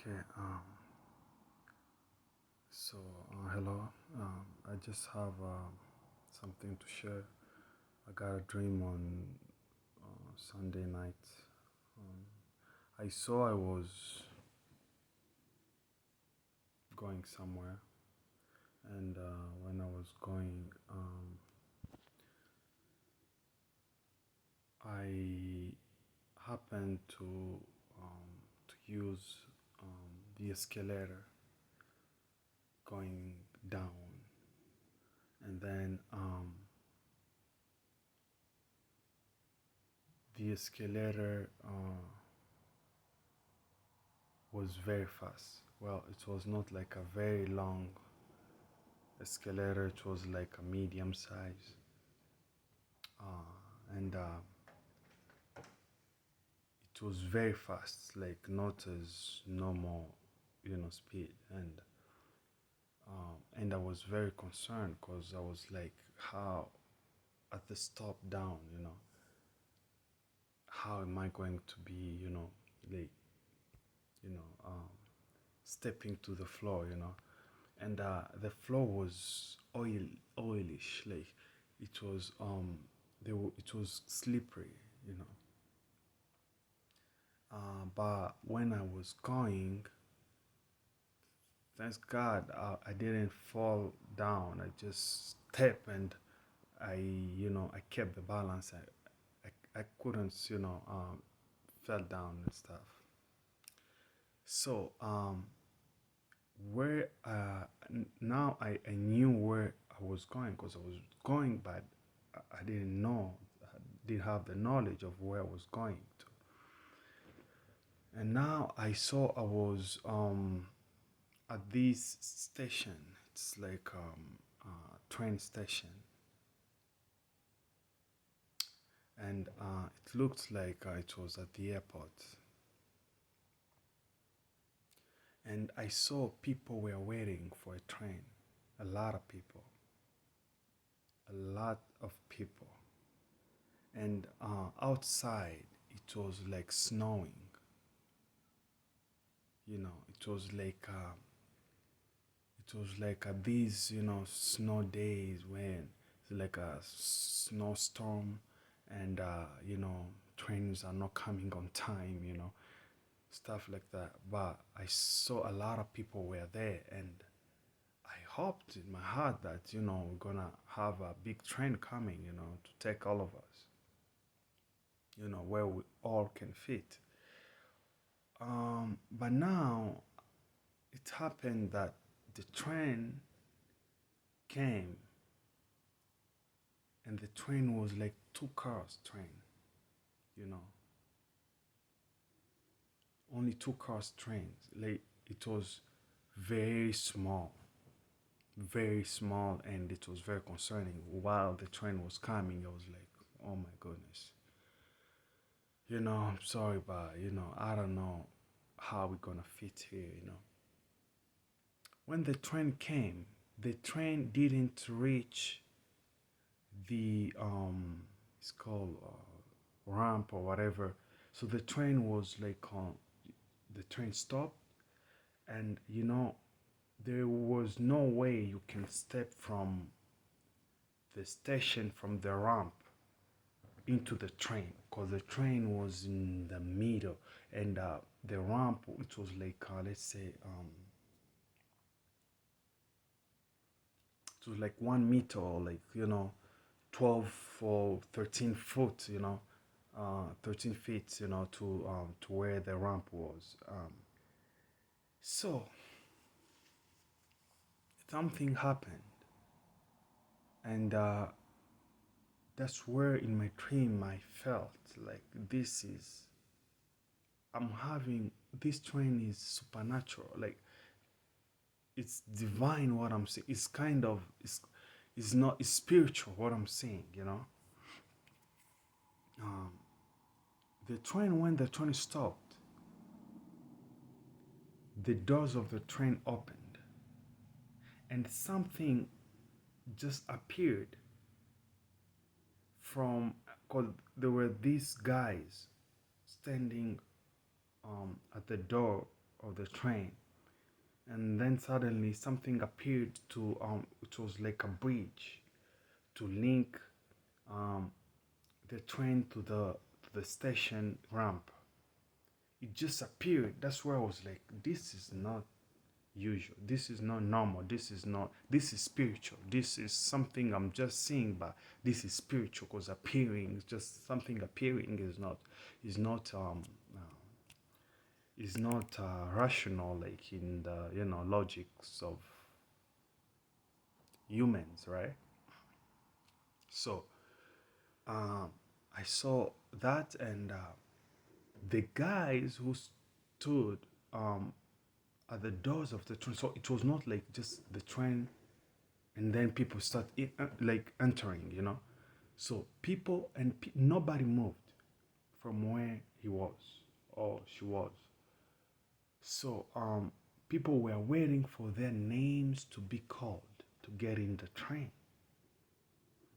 Okay, so hello. I just have something to share. I got a dream on Sunday night. I saw I was going somewhere, and when I was going, I happened to use the escalator going down, and then the escalator was very fast. Well, it was not like a very long escalator, it was like a medium size. And it was very fast, like not as normal, speed. And I was very concerned because I was like, how at the stop down, how am I going to be, like, you know, um, stepping to the floor, and the floor was oilish, like it was it was slippery, you know. But when I was going, thanks God, I didn't fall down. I just stepped and I kept the balance. I couldn't, fell down and stuff. So where now I knew where I was going because I was going, but I didn't know, I didn't have the knowledge of where I was going to. And now I saw I was at this station. It's like a train station, and it looked like it was at the airport. And I saw people were waiting for a train. A lot of people. A lot of people. And outside, it was like snowing. It was like these snow days when it's like a snowstorm, and trains are not coming on time, stuff like that. But I saw a lot of people were there, and I hoped in my heart that we're gonna have a big train coming, to take all of us, where we all can fit. But now it happened that the train came, and the train was like two cars train, you know, only two cars trains. Like it was very small, very small, and it was very concerning. While the train was coming, I was like, oh my goodness. I'm sorry, but I don't know how we're gonna fit here, When the train came, the train didn't reach the it's called ramp or whatever. So the train was like the train stopped, and there was no way you can step from the station, from the ramp into the train, because the train was in the middle, and the ramp, it was like let's say it was like 1 meter, or like 12 or 13 foot, 13 feet, to where the ramp was. So something happened, and that's where in my dream I felt like I'm having this train is supernatural, like it's divine what I'm saying. It's kind of it's not it's spiritual what I'm saying, The train, when the train stopped, the doors of the train opened, and something just appeared from, because there were these guys standing at the door of the train, and then suddenly something appeared to it was like a bridge to link um the train to the station ramp. It just appeared. That's where I was like, this is not usual. This is not normal. This is not. This is spiritual. This is something I'm just seeing, but this is spiritual because appearing is just something appearing is not is not rational, like in the logics of humans, right? So um, I saw that, and the guys who stood um, at the doors of the train. So it was not like just the train, and then people start like entering, So people and nobody moved from where he was or she was. So people were waiting for their names to be called to get in the train.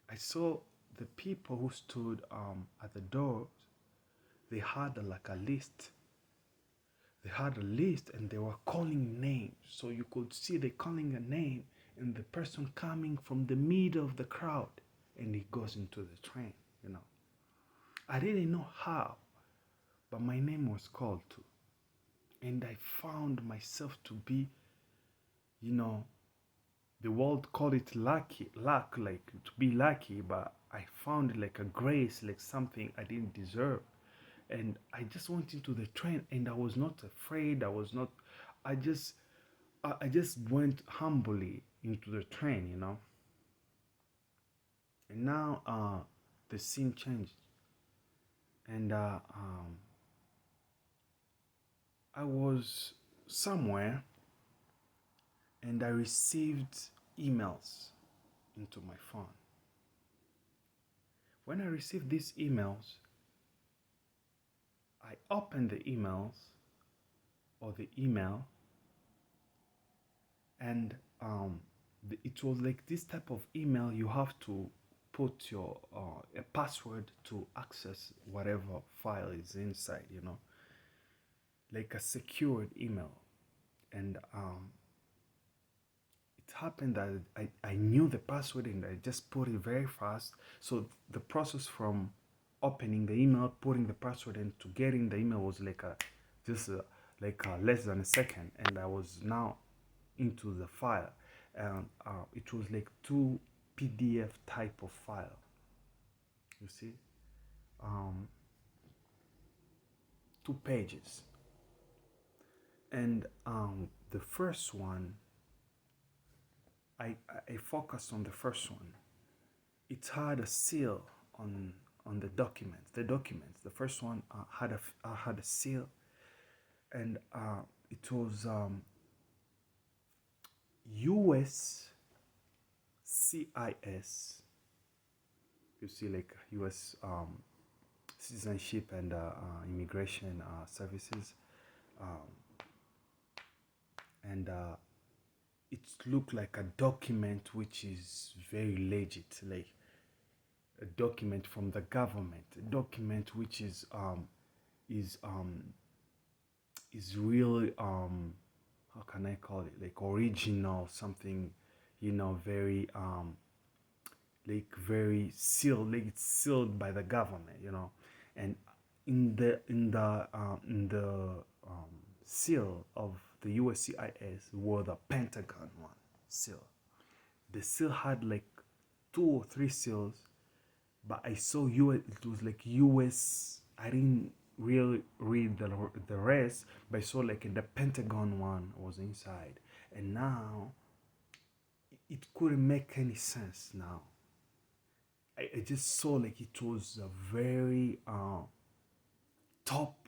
I saw the people who stood at the doors. They had like a list. They had a list and they were calling names. So you could see they calling a name and the person coming from the middle of the crowd, and he goes into the train. I didn't know how, but my name was called too. And I found myself to be, you know, the world call it luck, like to be lucky, but I found like a grace, like something I didn't deserve. And I just went into the train, and I was not afraid. I just, I just went humbly into the train. And now, the scene changed, and I was somewhere, and I received emails into my phone. When I received these emails, I opened the emails or the email, and it was like this type of email. You have to put your a password to access whatever file is inside, like a secured email. And it happened that I knew the password, and I just put it very fast. So the process from opening the email, putting the password, and to getting the email was like less than a second, and I was now into the file, and it was like two PDF type of file. You see, um, 2 pages, and the first one, I focused on the first one. It had a seal on the documents. The first one had a seal, and it was U.S. CIS. You see, like U.S. Citizenship and Immigration Services, um, and it looked like a document which is very legit, like a document from the government, a document which is um is really how can I call it, like original, something, very like very sealed, like it's sealed by the government. And in the seal of the USCIS were the Pentagon one seal. The seal had like 2 or 3 seals, but I saw it was like US. I didn't really read the rest, but I saw like the Pentagon one was inside, and now it couldn't make any sense now. I just saw like it was a very top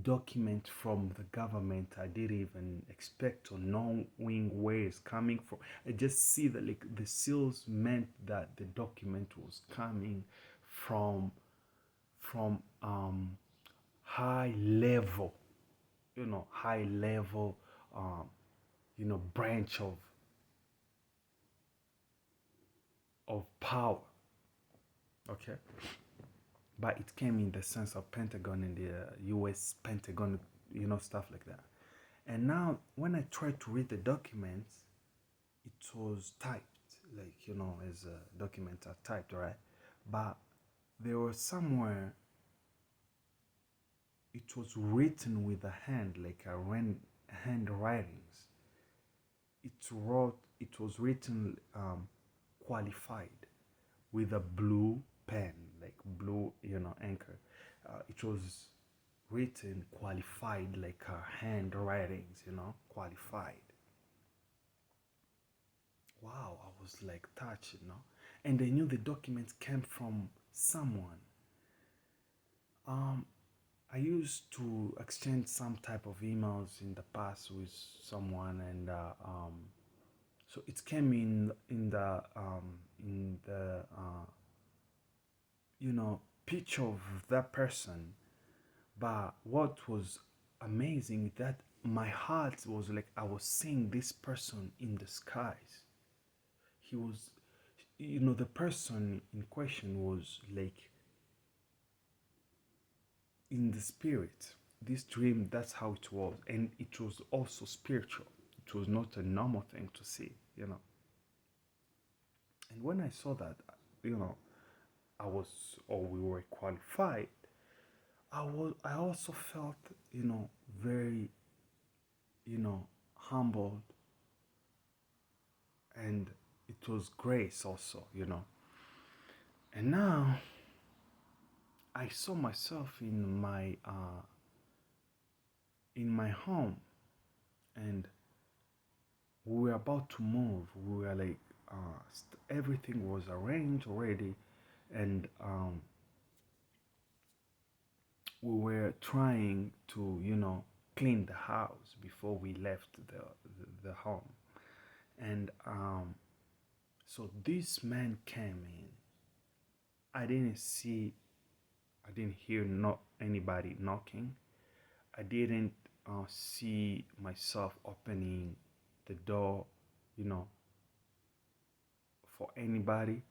document from the government. I didn't even expect or knowing where it's coming from. I just see that like the seals meant that the document was coming from high level, high level, branch of power. Okay, but it came in the sense of Pentagon and the U.S. Pentagon, stuff like that. And now when I tried to read the documents, it was typed, like, as documents are typed, right? But there was somewhere it was written with a hand, like a handwritings. It was written qualified with a blue pen, like blue, anchor. It was written qualified, like handwritings, qualified. Wow, I was like touched, and I knew the documents came from someone. Um, I used to exchange some type of emails in the past with someone, and so it came in the picture of that person. But what was amazing that my heart was like I was seeing this person in the skies. He was, the person in question was like in the spirit. This dream, that's how it was, and it was also spiritual. It was not a normal thing to see. And when I saw that, you know I was, or we were qualified, I also felt, very, humbled, and it was grace also. And now I saw myself in my home, and we were about to move. We were like, everything was arranged already, and we were trying to, clean the house before we left the home. And so this man came in. I didn't see, I didn't hear not anybody knocking. I didn't see myself opening the door, you know, for anybody,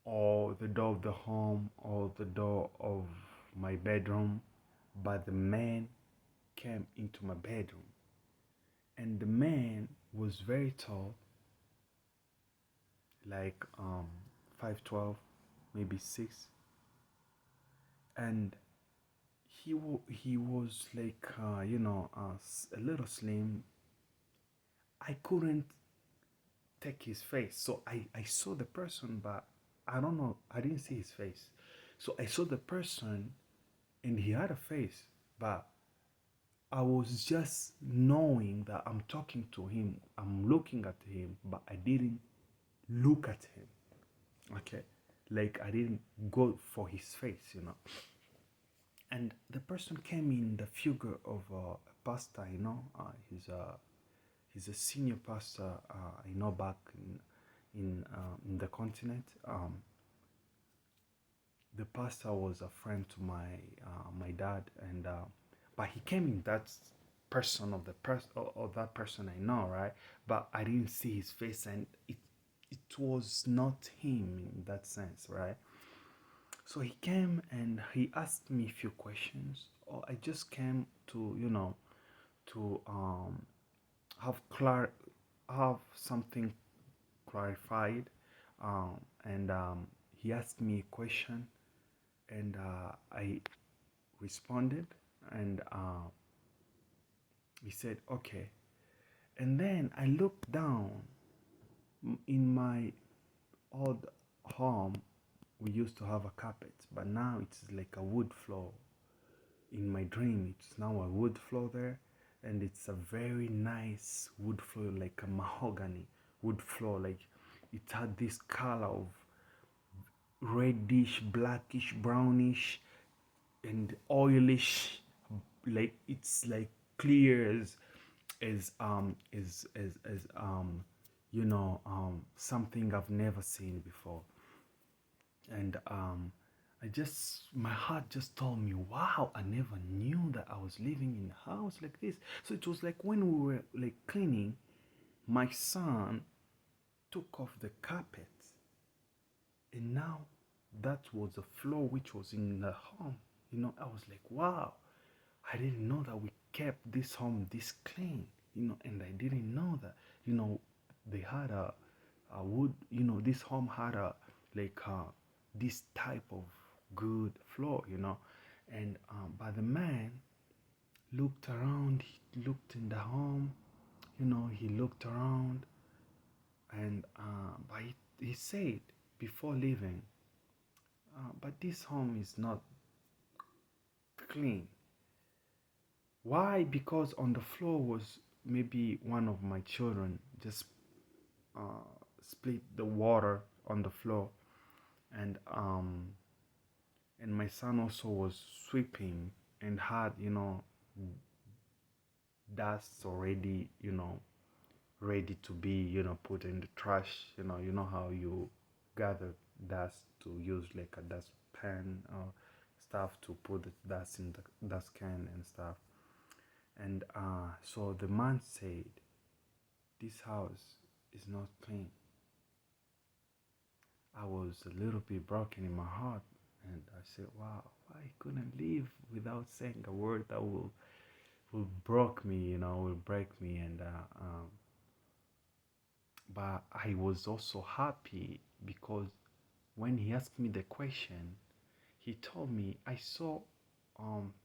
or the door of the home, or the door of my bedroom. But the man came into my bedroom, and the man was very tall, like 5'12", maybe 6, and he was like a little slim. I couldn't take his face, so I saw the person, but I don't know, I didn't see his face. So I saw the person, and he had a face, but I was just knowing that I'm talking to him, I'm looking at him, but I didn't look at him. Okay, like I didn't go for his face. And the person came in the figure of a pastor. He's a senior pastor. Back in the continent. The pastor was a friend to my dad, and but he came in that person of the person, or that person I know, right? But I didn't see his face, and it was not him in that sense, right? So he came and he asked me a few questions. Or I just came to, to have have something clarified. And he asked me a question, and I responded, and he said, "Okay." And then I looked down in my old home. We used to have a carpet, but now it's like a wood floor. In my dream, it's now a wood floor there, and it's a very nice wood floor, like a mahogany wood floor. Like it had this color of reddish, blackish, brownish, and oilish. Like it's like clear as something I've never seen before. And my heart just told me, wow, I never knew that I was living in a house like this. So it was like when we were like cleaning, my son took off the carpet, and now that was the floor which was in the home. I was like, wow. I didn't know that we kept this home this clean, and I didn't know that, you know, they had a wood, this home had a like this type of good floor, and but the man looked around, he looked in the home, he looked around, and but he said before leaving, but this home is not clean. Why? Because on the floor was maybe one of my children just uh, split the water on the floor, and my son also was sweeping and had dust already ready to be put in the trash. You know how you gather dust to use like a dustpan or stuff to put the dust in the dust can and stuff. And so the man said, "This house is not clean." I was a little bit broken in my heart, and I said, "Wow, I couldn't leave without saying a word that will broke me, will break me." And but I was also happy because when he asked me the question, he told me, "I saw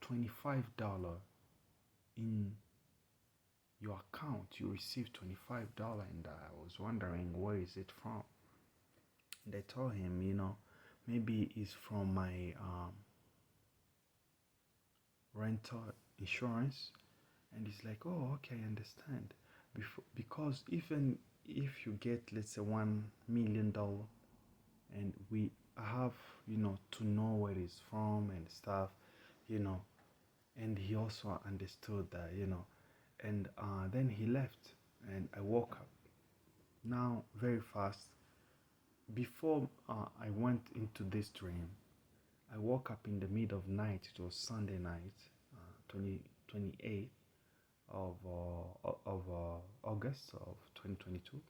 $25 in your account. You received $25." And I was wondering, where is it from? And I told him, maybe it's from my rental insurance. And he's like, "Oh, okay, I understand." Because even if you get, let's say, $1 million, and we have, to know where it's from and stuff, you know. And he also understood that, and then he left, and I woke up. Now, very fast, before I went into this dream, I woke up in the middle of night. It was Sunday night, 28th of August of 2022.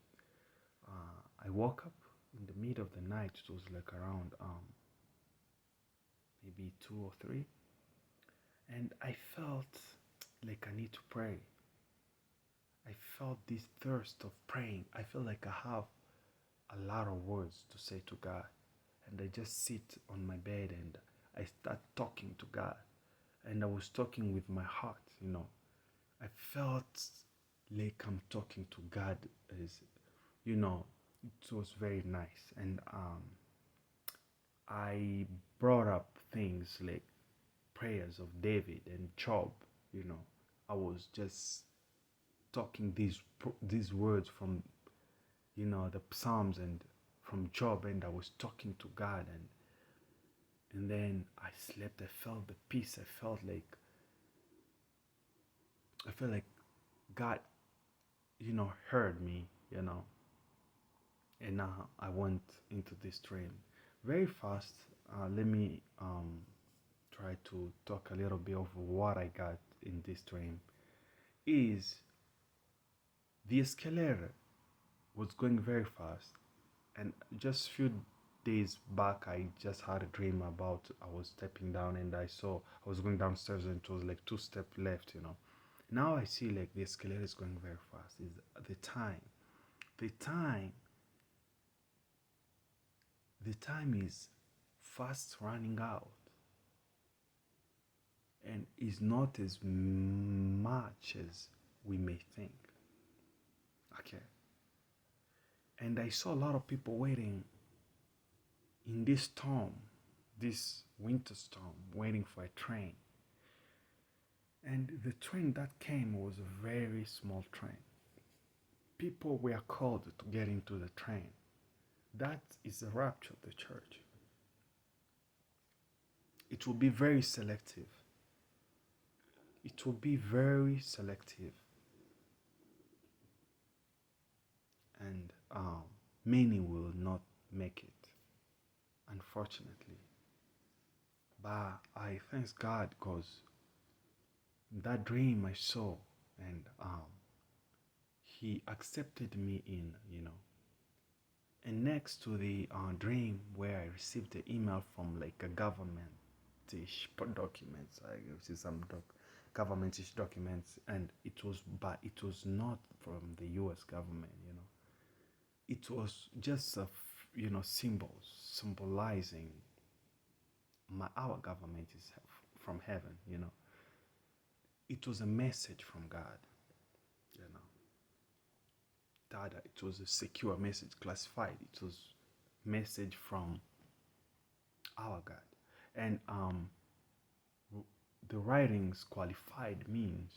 I woke up in the middle of the night. It was like around maybe 2 or 3, and I felt like I need to pray. I felt this thirst of praying. I feel like I have a lot of words to say to God, and I just sit on my bed and I start talking to God, and I was talking with my heart. I felt like I'm talking to God. Is it was very nice, and I brought up things like prayers of David and Job. I was just talking these words from the Psalms and from Job, and I was talking to God, and then I slept. I felt the peace. I felt like God heard me, and now I went into this dream very fast. Let me try to talk a little bit of what I got in this dream. Is the escalator was going very fast, and just few days back I just had a dream about I was stepping down, and I saw I was going downstairs, and it was like 2 steps left. Now I see like the escalator is going very fast. Is the time the time is fast running out, and is not as much as we may think. Okay. And I saw a lot of people waiting in this storm, this winter storm, waiting for a train. And the train that came was a very small train. People were called to get into the train. That is the rapture of the church. It will be very selective. It will be very selective. And many will not make it, unfortunately. But I thank God because that dream I saw, and He accepted me in, And next to the dream where I received the email from like a government documents, I received some government documents, and it was not from the U.S. government. It was just symbols symbolizing our government is from heaven. It was a message from God. You know, that it was a secure message, classified. It was message from our God, and the writings qualified means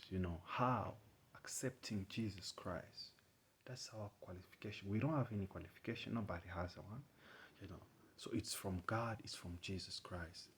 how accepting Jesus Christ. That's our qualification. We don't have any qualification. Nobody has one. you know so it's from God, it's from Jesus Christ.